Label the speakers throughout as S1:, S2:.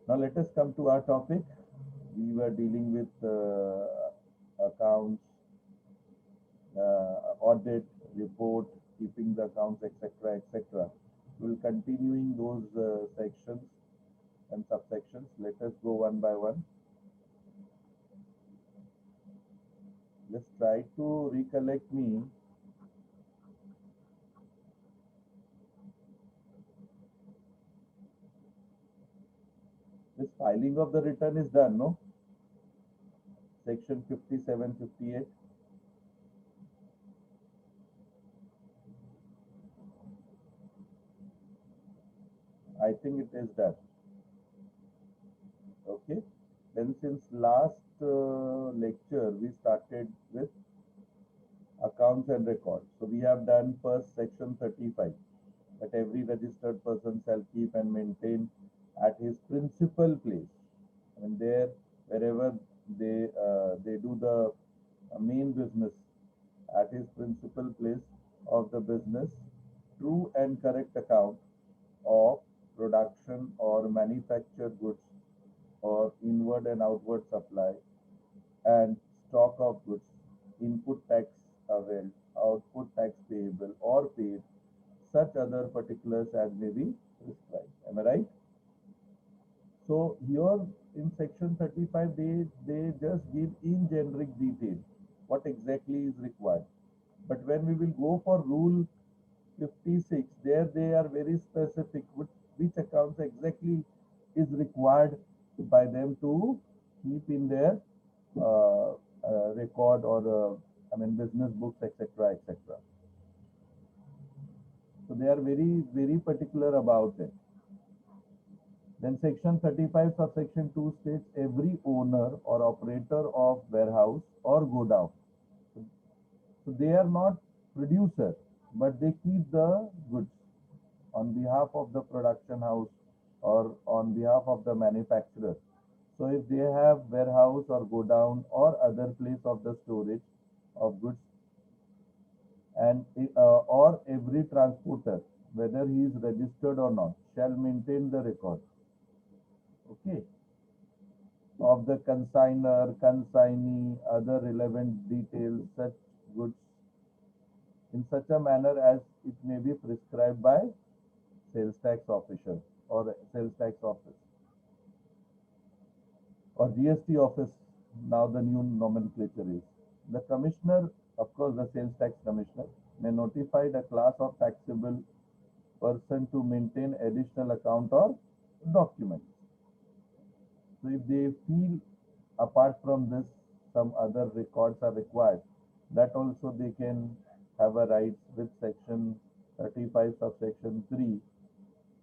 S1: Now let us come to our topic. We were dealing with accounts, audit, report, keeping the accounts, etc., etc. We'll continuing those sections and subsections. Let us go one by one. Just try to recollect me. This filing of the return is done, no? Section 57, 58. I think it is done. Okay. Then since last lecture, we started with accounts and records. So we have done first section 35, that every registered person shall keep and maintain at his principal place. And there, wherever they do the main business, at his principal place of the business, true and correct account of production or manufactured goods or inward and outward supply and stock of goods, input tax availed, output tax payable or paid, such other particulars as may be prescribed. Am I right? So here in section 35, they just give in generic detail what exactly is required. But when we will go for rule 56, there they are very specific which accounts exactly is required by them to keep in their record or business books, etc., etc. So they are very particular about it. Then section 35 subsection 2 states every owner or operator of warehouse or godown. So they are not producer, but they keep the goods on behalf of the production house or on behalf of the manufacturer. So if they have warehouse or godown or other place of the storage of goods, and or every transporter, whether he is registered or not, shall maintain the record, okay, of the consignor, consignee, other relevant details, such goods in such a manner as it may be prescribed by sales tax officer or sales tax office or GST office. Now the new nomenclature is the commissioner, of course, the sales tax commissioner may notify the class of taxable person to maintain additional account or documents. So if they feel apart from this some other records are required, that also they can have a right with section 35 subsection 3.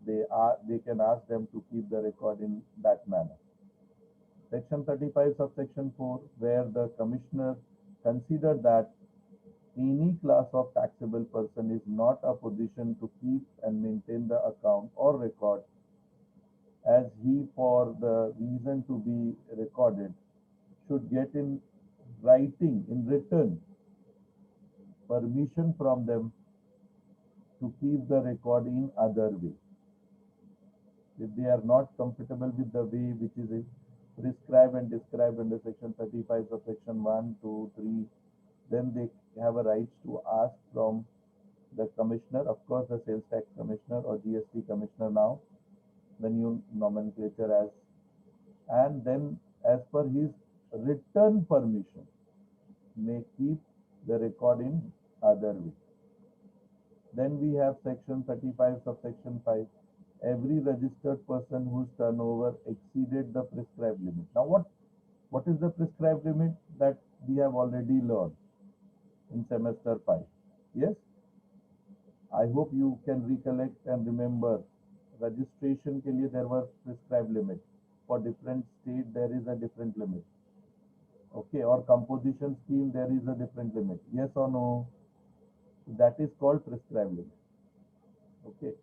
S1: They can ask them to keep the record in that manner. Section 35 subsection 4, where the commissioner consider that any class of taxable person is not a position to keep and maintain the account or record, as he for the reason to be recorded should get in writing, in written permission from them to keep the record in other way. If they are not comfortable with the way which is prescribed and described under section 35 of section 1, 2, 3, then they have a right to ask from the commissioner, of course the sales tax commissioner or GST commissioner now, the new nomenclature as, and then as per his written permission may keep the record in other way. Then we have section 35 subsection 5. Every registered person whose turnover exceeded the prescribed limit. Now what is the prescribed limit? That we have already learned in semester 5. Yes, I hope you can recollect and remember. Registration के लिए there was prescribed limit. For different state there is a different limit. Okay, or composition scheme there is a different limit. Yes or no? That is called prescribed limit. Okay.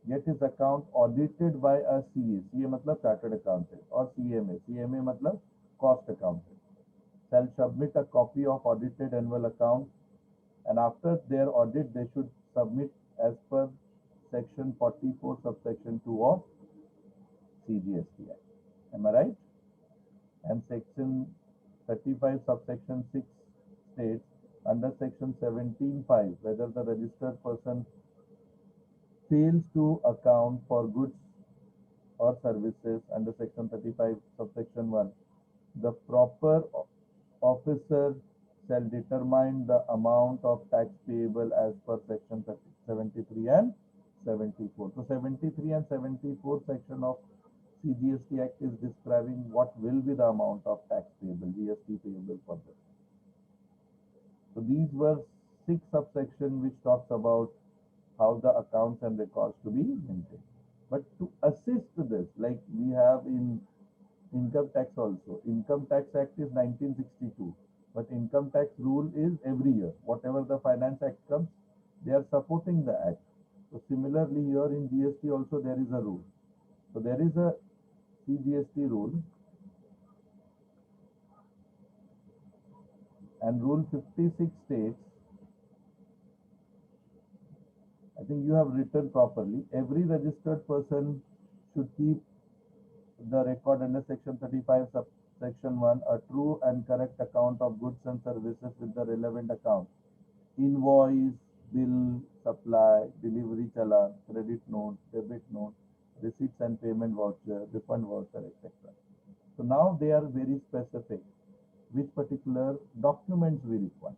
S1: Get his account audited by a CA. CA मतलब chartered accountant or CMA. CMA मतलब cost accountant. Shall submit a copy of audited annual account, and after their audit they should submit as per section 44 subsection 2 of CGST Act. Am I right? And section 35 subsection 6 states under section 17(5) whether the registered person fails to account for goods or services under section 35 subsection 1, the proper officer shall determine the amount of tax payable as per section 73 and 74. So 73 and 74 section of CGST Act is describing what will be the amount of tax payable, GST payable for this. So these were 6 subsections which talks about how the accounts and records to be maintained. But to assist this, like we have in income tax also. Income Tax Act is 1962, but income tax rule is every year. Whatever the Finance Act comes, they are supporting the act. So similarly here in GST also there is a rule. So there is a CGST rule, and Rule 56 states, I think you have written properly, every registered person should keep the record under section 35 subsection 1 a true and correct account of goods and services with the relevant account, invoice, bill, supply, delivery challan, credit note, debit note, receipts and payment voucher, refund voucher, etc. So now they are very specific which particular documents we require.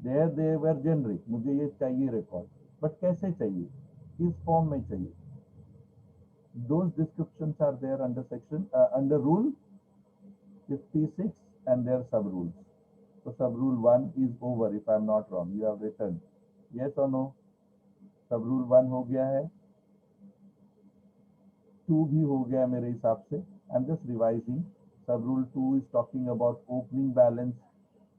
S1: There they were generic, मुझे ये चाहिए record, but कैसे चाहिए, किस form में चाहिए, those descriptions are there under section under rule 56 and their sub rules. So sub rule 1 is over if I am not wrong. You have written yes or no? Sub rule 1 हो गया है, 2 भी हो गया मेरे हिसाब से. I'm just revising. Sub rule 2 is talking about opening balance,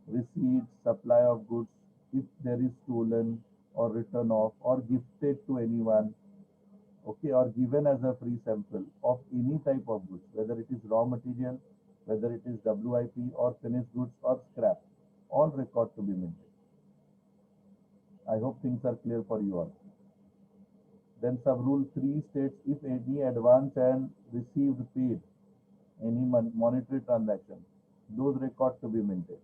S1: receipts, supply of goods, if there is stolen or written off or gifted to anyone, okay, or given as a free sample of any type of goods, whether it is raw material, whether it is WIP or finished goods or scrap, all record to be maintained. I hope things are clear for you all. Then sub rule 3 states if any advance and received paid, any monetary transaction, those records to be maintained.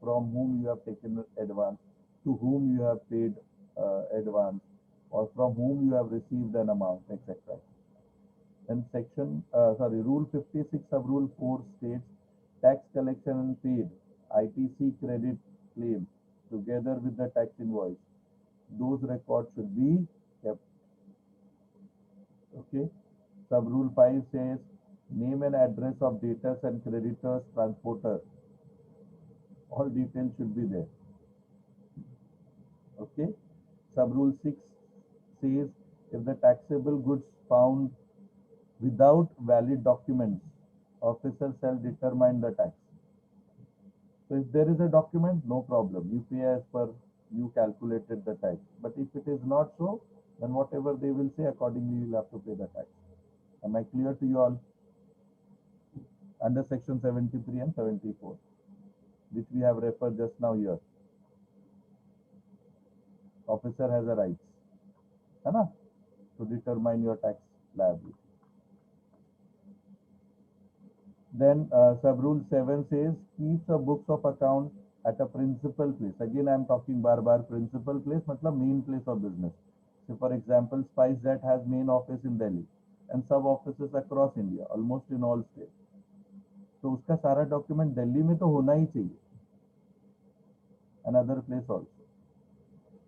S1: From whom you have taken advance, to whom you have paid advance, or from whom you have received an amount, etc. Then Rule 56 sub Rule 4 states tax collection and paid, ITC credit claim, together with the tax invoice. Those records should be kept. Okay. Sub Rule 5 says name and address of debtors and creditors, transporter. All details should be there. Okay. Sub Rule 6 says if the taxable goods found without valid documents, officer shall determine the tax. So if there is a document, no problem. You pay as per you calculated the tax. But if it is not so, then whatever they will say, accordingly you will have to pay the tax. Am I clear to you all? Under section 73 and 74, which we have referred just now here. Officer has a right, to determine your tax liability. Then sub rule 7 says keeps the books of account at a principal place. Again I am talking bar principal place matlab main place of business. So for example, SpiceJet has main office in Delhi and sub offices across India, almost in all states. तो उसका सारा document Delhi में तो होना ही चाहिए. Another place also.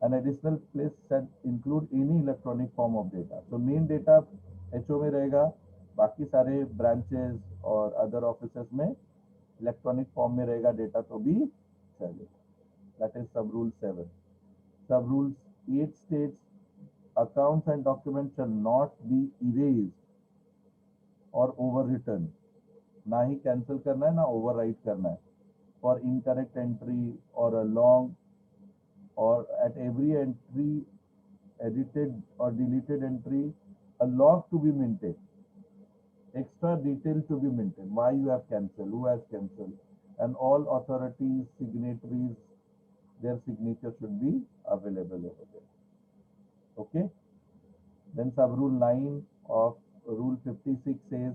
S1: An additional place that include any electronic form of data. So main data HO में रहेगा, बाकी सारे branches और other offices में electronic form में रहेगा data तो भी चलेगा. That is sub rule 7. Sub rule 8 states accounts and documents shall not be erased or overwritten. ना ही cancel करना है ना overwrite करना है. For incorrect entry or a long or at every entry edited or deleted entry, a log to be maintained. Extra detail to be maintained. Why you have cancelled, who has cancelled, and all authorities, signatories, their signature should be available over there. Okay. Then sub rule 9 of Rule 56 says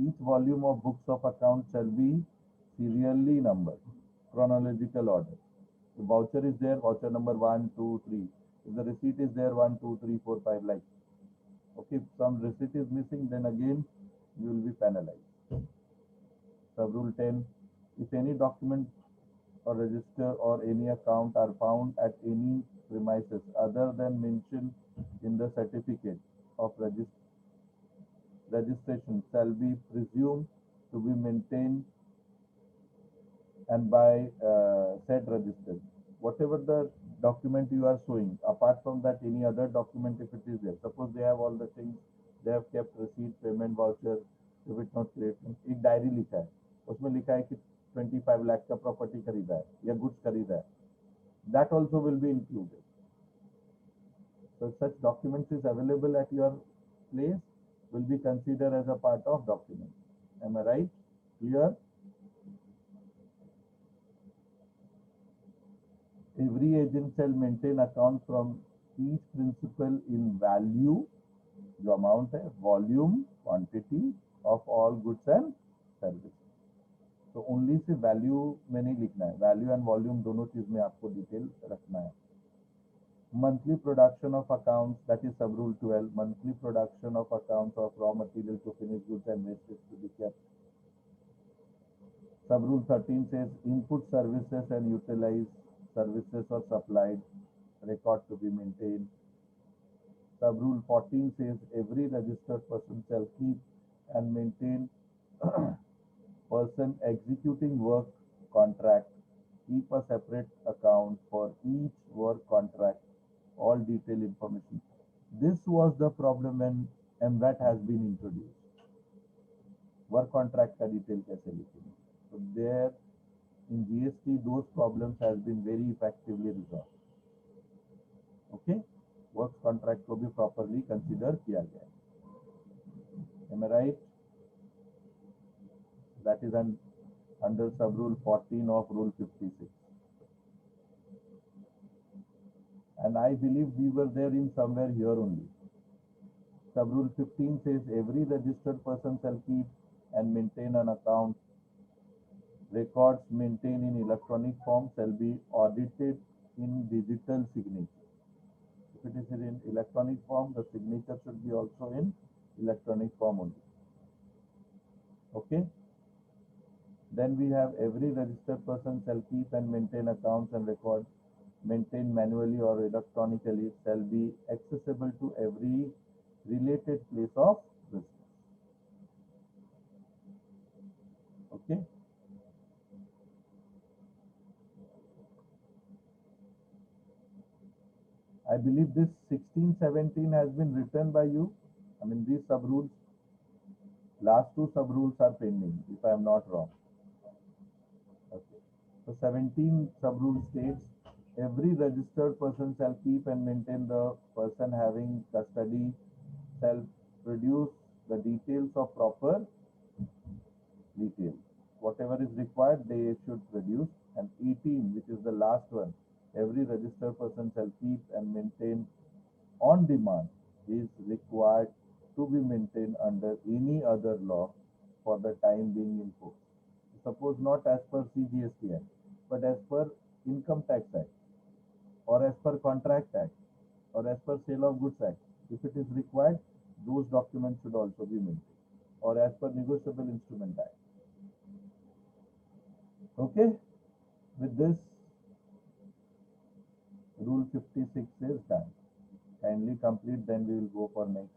S1: each volume of books of accounts shall be serially numbered, chronological order. The voucher is there, voucher number 1, 2, 3. If the receipt is there, 1, 2, 3, 4, 5, like. Okay, if some receipt is missing, then again you will be penalized. Sub-rule 10, if any document or register or any account are found at any premises other than mentioned in the certificate of registration shall be presumed to be maintained and by said register. Whatever the document you are showing, apart from that, any other document if it is there. Suppose they have all the things, they have kept receipt, payment voucher, if it's not clear, एक diary लिखा है, उसमें लिखा है कि 25 लाख का property खरीदा है या गुड्स खरीदा है, that also will be included. So such documents is available at your place will be considered as a part of document. Am I right? Clear? Every agent shall maintain account from each principal in value, जो amount है, volume, quantity of all goods and services. तो only say value में नहीं लिखना है, value and volume दोनों चीज में आपको डिटेल रखना है. Monthly production of accounts, that is sub rule 12, monthly production of accounts of raw material to finished goods and waste is to be kept. Sub rule 13 says input services and utilized services or supplied record to be maintained. Sub rule 14 says every registered person shall keep and maintain person executing work contract, keep a separate account for each work contract, all detailed information. This was the problem when MVAT has been introduced. Work contract का detail कैसे लिखेंगे? So there in GST those problems has been very effectively resolved. Okay, work contract को भी properly consider किया गया. Am I right? That is under sub rule 14 of rule 56. And I believe we were there in somewhere here only. Sub rule 15 says every registered person shall keep and maintain an account. Records maintained in electronic form shall be audited in digital signature. If it is in electronic form, the signature should be also in electronic form only. Okay. Then we have every registered person shall keep and maintain accounts and records maintained manually or electronically shall be accessible to every related place of business. Okay. I believe this 16, 17 has been written by you. I mean, these sub rules, last two sub rules are pending, if I am not wrong. Okay. So 17 sub rule states every registered person shall keep and maintain, the person having custody shall produce the details of proper details. Whatever is required, they should produce. And 18, which is the last one, every registered person shall keep and maintain on demand is required to be maintained under any other law for the time being in force. Suppose not as per CGST Act, but as per Income Tax Act, or as per Contract Act, or as per Sale of Goods Act. If it is required, those documents should also be maintained, or as per Negotiable Instrument Act. Okay, with this, Rule 56 is done. Kindly complete, then we will go for next.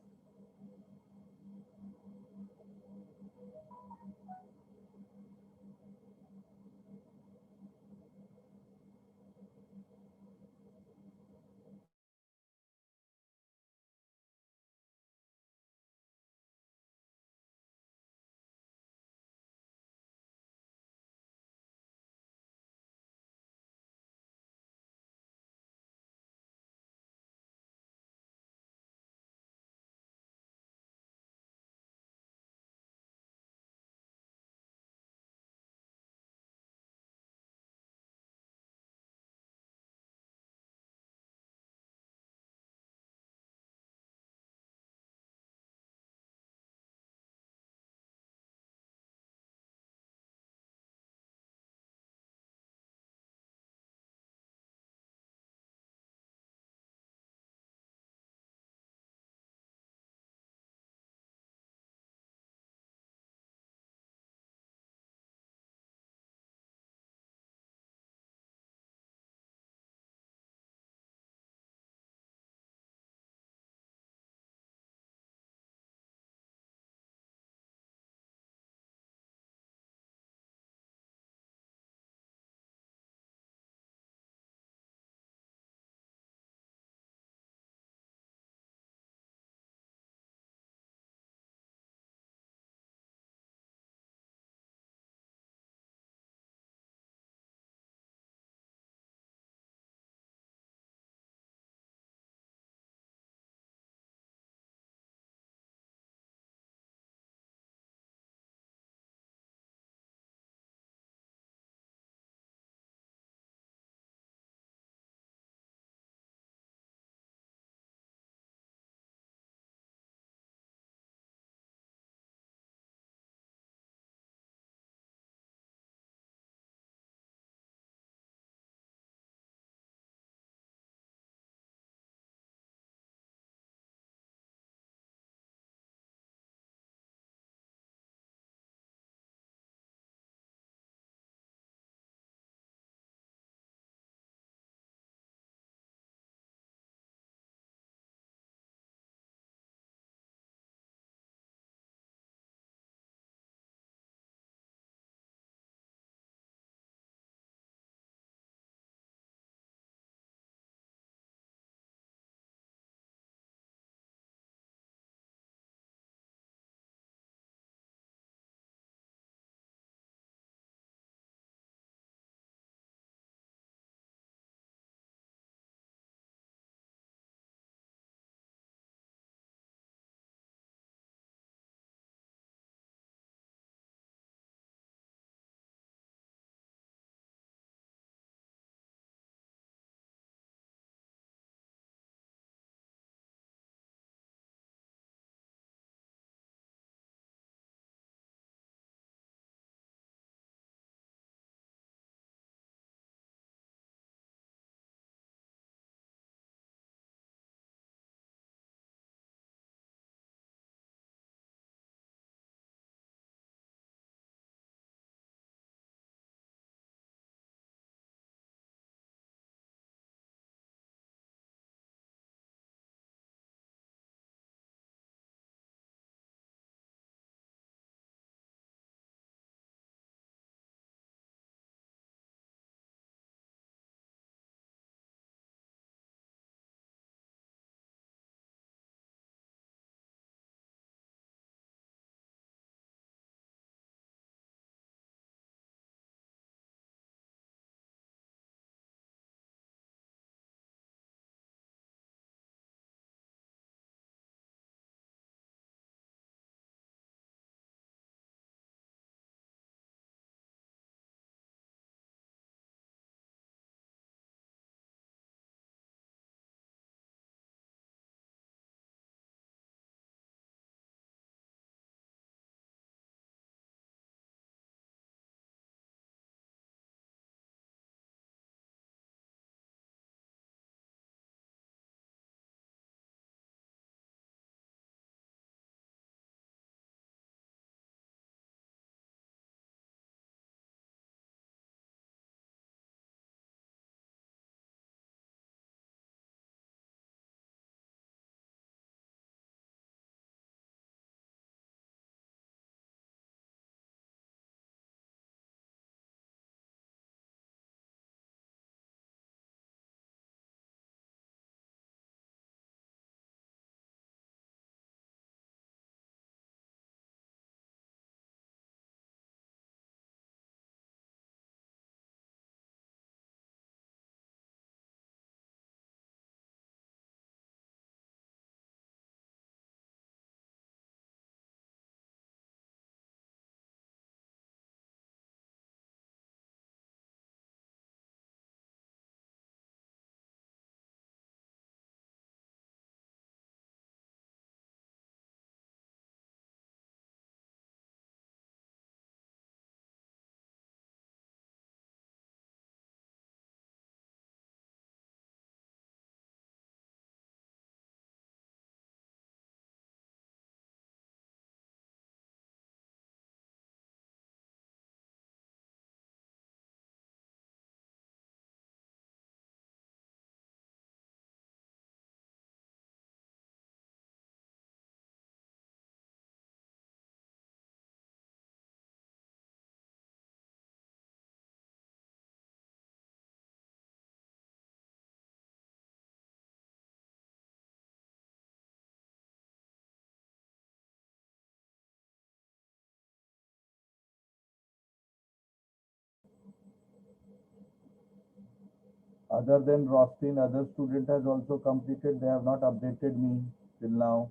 S1: Other than Rostin, other student has also completed. They have not updated me till now.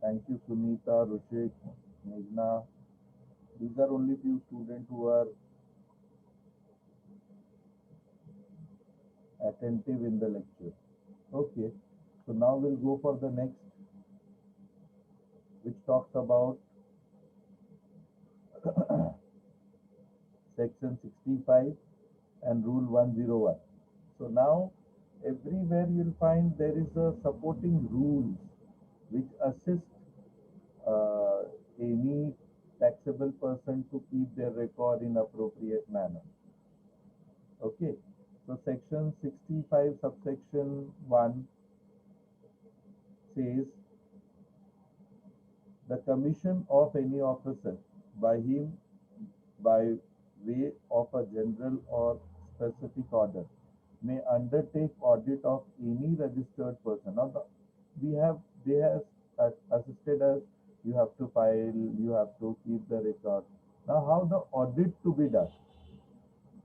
S1: Thank you, Sunita, Rushik, Meghna. These are only few students who are attentive in the lecture. Okay, so now we'll go for the next, which talks about section 65 and rule 101. So now everywhere you'll find there is a supporting rules which assist uh, any taxable person to keep their record in appropriate manner. Okay, so section 65 subsection 1 says the commission of any officer by him by way of a general or specific order may undertake audit of any registered person. Now, we have they have assisted us. You have to file. You have to keep the record. Now, how the audit to be done?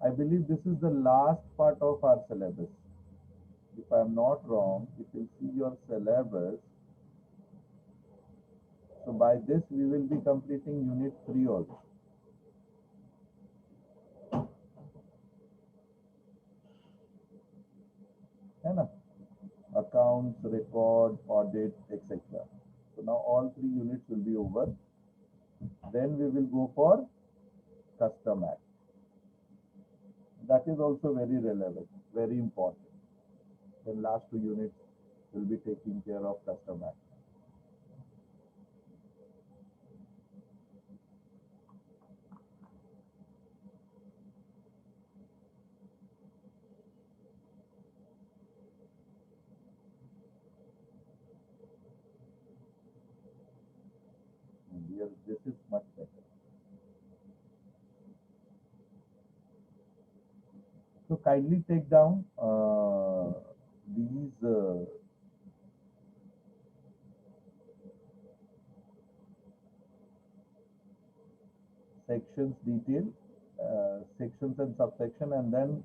S1: I believe this is the last part of our syllabus. If I am not wrong, if you see your syllabus, so by this we will be completing unit 3 also. है ना? Accounts, record, audit, etc. So now all 3 units will be over. Then we will go for Custom Act. That is also very relevant, very important. Then last 2 units will be taking care of Custom Act. And here, this is much better. So kindly take down these sections detail, sections and subsection, and then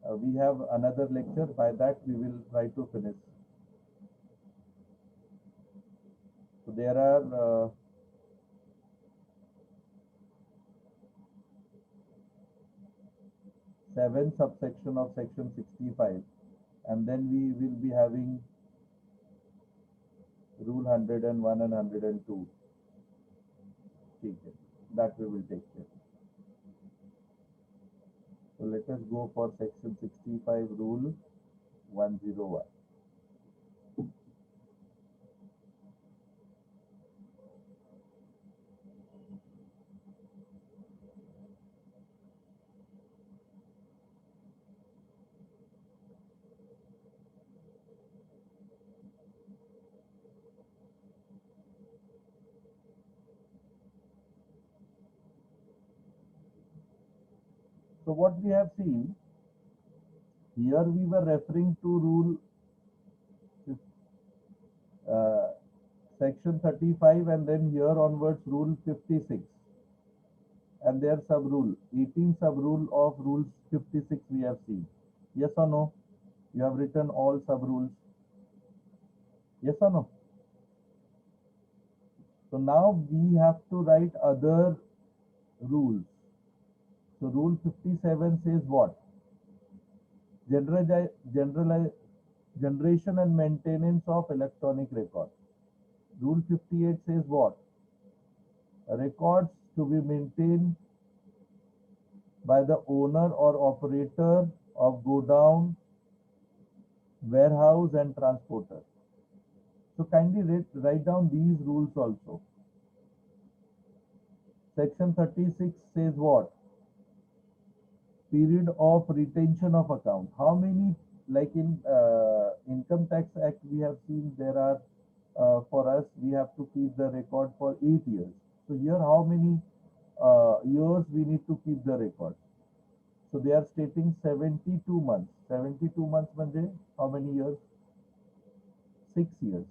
S1: we have another lecture. By that we will try to finish. So there are 7 subsection of section 65, and then we will be having rule 101 and 102. Okay, that we will take care. So let us go for section 65 rule 101. So what we have seen here, we were referring to rule uh, section 35, and then here onwards rule 56 and their sub rule 18 sub rule of rules 56 we have seen. Yes or no? You have written all sub rules. Yes or no? So now we have to write other rules. So rule 57 says what? Generation and maintenance of electronic record. Rule 58 says what? Records to be maintained by the owner or operator of godown, warehouse and transporter. So kindly write down these rules also. Section 36 says what? Period of retention of account. How many, like in Income Tax Act, we have seen there are, for us, we have to keep the record for 8 years. So here, how many years we need to keep the record? So they are stating 72 months. 72 months, manje, how many years? 6 years.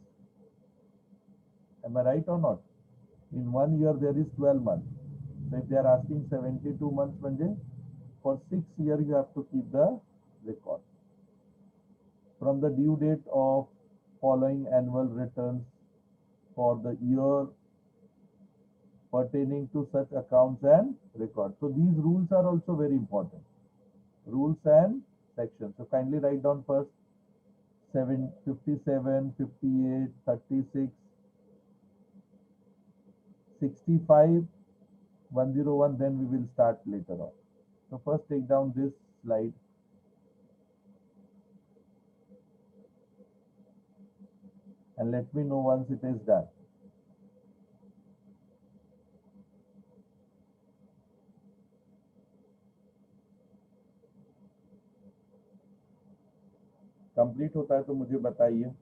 S1: Am I right or not? In 1 year, there is 12 months. So if they are asking 72 months, for 6 years you have to keep the record. From the due date of following annual returns for the year pertaining to such accounts and records. So these rules are also very important. Rules and sections. So kindly write down first 57, 58, 36, 65, 101, then we will start later on. So first take down this slide. And let me know once it is done. Complete होता है तो मुझे बताइए.